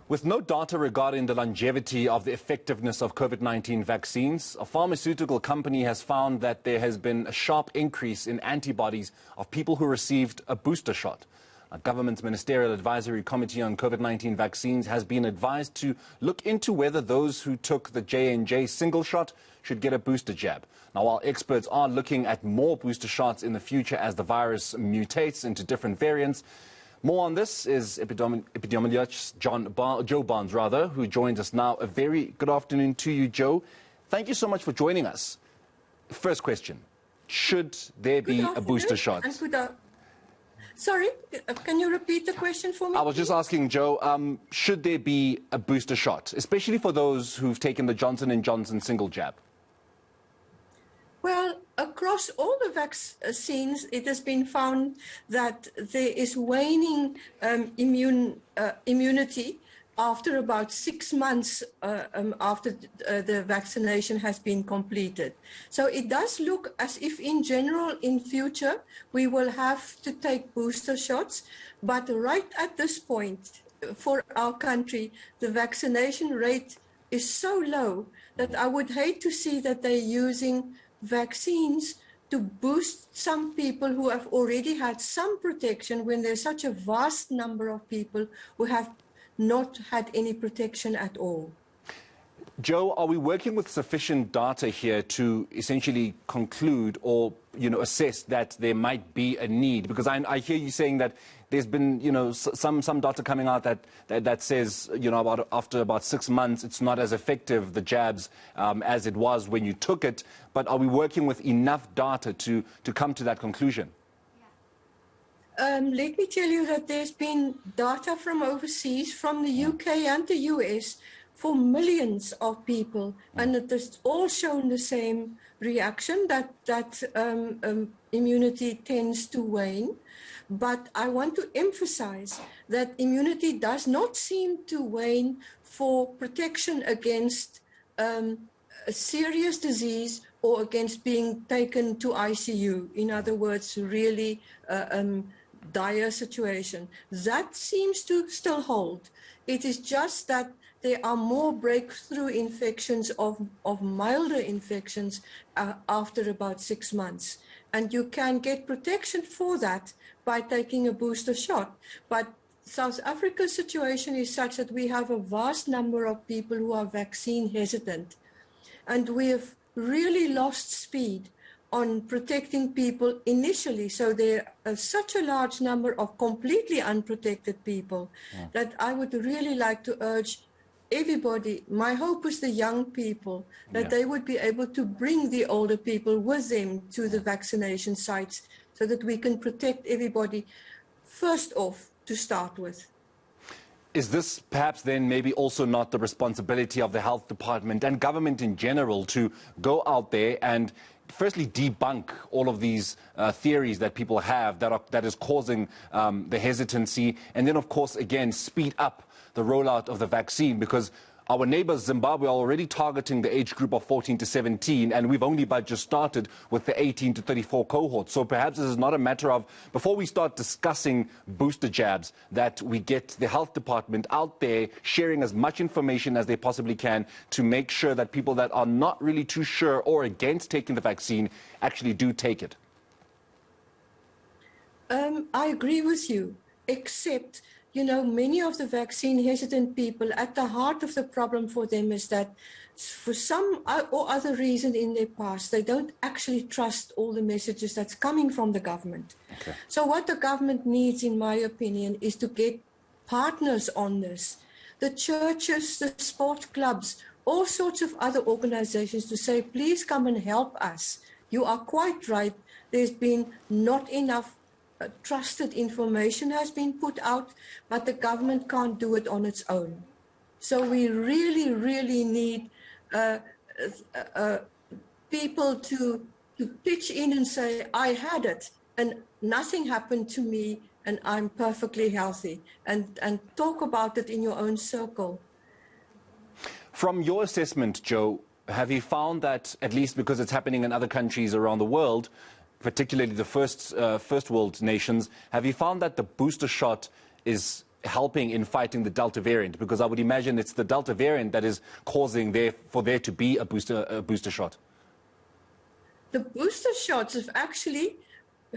With no data regarding the longevity of the effectiveness of COVID-19 vaccines, a pharmaceutical company has found that there has been a sharp increase in antibodies of people who received a booster shot. A government's Ministerial Advisory Committee on COVID-19 vaccines has been advised to look into whether those who took the J&J single shot should get a booster jab. Now, while experts are looking at more booster shots in the future as the virus mutates into different variants, more on this is epidemiologist Jo Barnes, who joins us now. A very good afternoon to you, Joe. Thank you so much for joining us. First question, should there be a booster shot? Sorry, can you repeat the question for me? I was just asking, Joe, should there be a booster shot, especially for those who've taken the Johnson & Johnson single jab? Well, across all the vaccines, it has been found that there is waning immunity after about 6 months after the vaccination has been completed. So it does look as if in general in future we will have to take booster shots, but right at this point for our country the vaccination rate is so low that I would hate to see that they're using vaccines to boost some people who have already had some protection when there's such a vast number of people who have not had any protection at all. Joe, are we working with sufficient data here to essentially conclude or, assess that there might be a need? Because I hear you saying that there's been, some data coming out that says, after about 6 months, it's not as effective, the jabs, as it was when you took it. But are we working with enough data to come to that conclusion? Let me tell you that there's been data from overseas, from the UK and the US, for millions of people, and it has all shown the same reaction, that immunity tends to wane. But I want to emphasize that immunity does not seem to wane for protection against a serious disease or against being taken to ICU. In other words, really dire situation. That seems to still hold. It is just that there are more breakthrough infections of milder infections after about 6 months. And you can get protection for that by taking a booster shot. But South Africa's situation is such that we have a vast number of people who are vaccine hesitant. And we have really lost speed on protecting people initially. So there are such a large number of completely unprotected people that I would really like to urge everybody, my hope is the young people, that they would be able to bring the older people with them to the vaccination sites so that we can protect everybody first off to start with. Is this perhaps then maybe also not the responsibility of the health department and government in general to go out there and firstly debunk all of these theories that people have that is causing the hesitancy, and then of course again speed up the rollout of the vaccine? Because our neighbors Zimbabwe are already targeting the age group of 14 to 17, and we've only but just started with the 18 to 34 cohort. So perhaps this is not a matter of, before we start discussing booster jabs, that we get the health department out there sharing as much information as they possibly can to make sure that people that are not really too sure or against taking the vaccine actually do take it. I agree with you, except many of the vaccine hesitant people, at the heart of the problem for them is that for some or other reason in their past, they don't actually trust all the messages that's coming from the government. Okay. So what the government needs, in my opinion, is to get partners on this. The churches, the sport clubs, all sorts of other organizations to say, please come and help us. You are quite right. There's been not enough trusted information has been put out, but the government can't do it on its own. So we really, really need people to pitch in and say, I had it and nothing happened to me and I'm perfectly healthy, and talk about it in your own circle. From your assessment, Joe, have you found that, at least because it's happening in other countries around the world, particularly the first world nations, have you found that the booster shot is helping in fighting the Delta variant? Because I would imagine it's the Delta variant that is causing for there to be a booster shot. The booster shots have actually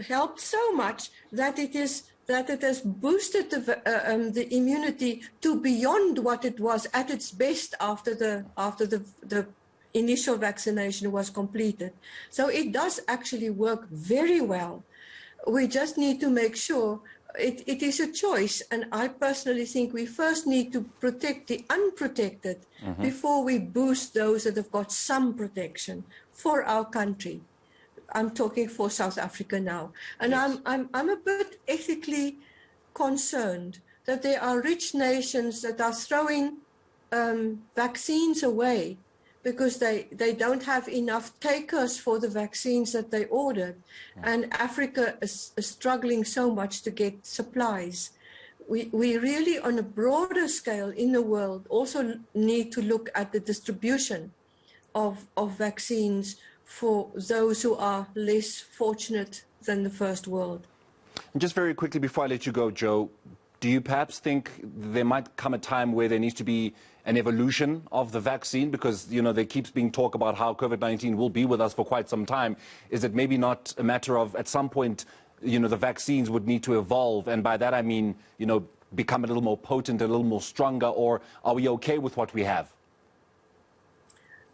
helped so much that it has boosted the immunity to beyond what it was at its best after the initial vaccination was completed. So it does actually work very well. We just need to make sure it is a choice, and I personally think we first need to protect the unprotected before we boost those that have got some protection for our country. I'm talking for South Africa now, and yes. I'm a bit ethically concerned that there are rich nations that are throwing vaccines away because they don't have enough takers for the vaccines that they ordered. And Africa is struggling so much to get supplies. We really, on a broader scale in the world, also need to look at the distribution of vaccines for those who are less fortunate than the first world. And just very quickly before I let you go, Jo, do you perhaps think there might come a time where there needs to be an evolution of the vaccine? Because, you know, there keeps being talk about how COVID-19 will be with us for quite some time. Is it maybe not a matter of, at some point, you know, the vaccines would need to evolve? And by that I mean, you know, become a little more potent, a little more stronger, or are we okay with what we have?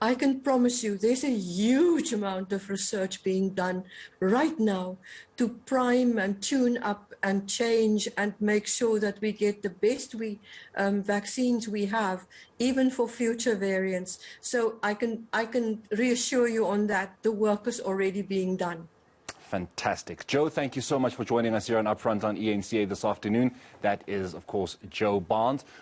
I can promise you there's a huge amount of research being done right now to prime and tune up and change and make sure that we get the best vaccines we have, even for future variants. So I can reassure you on that. The work is already being done. Fantastic. Jo, thank you so much for joining us here on Upfront on ENCA this afternoon. That is, of course, Jo Barnes.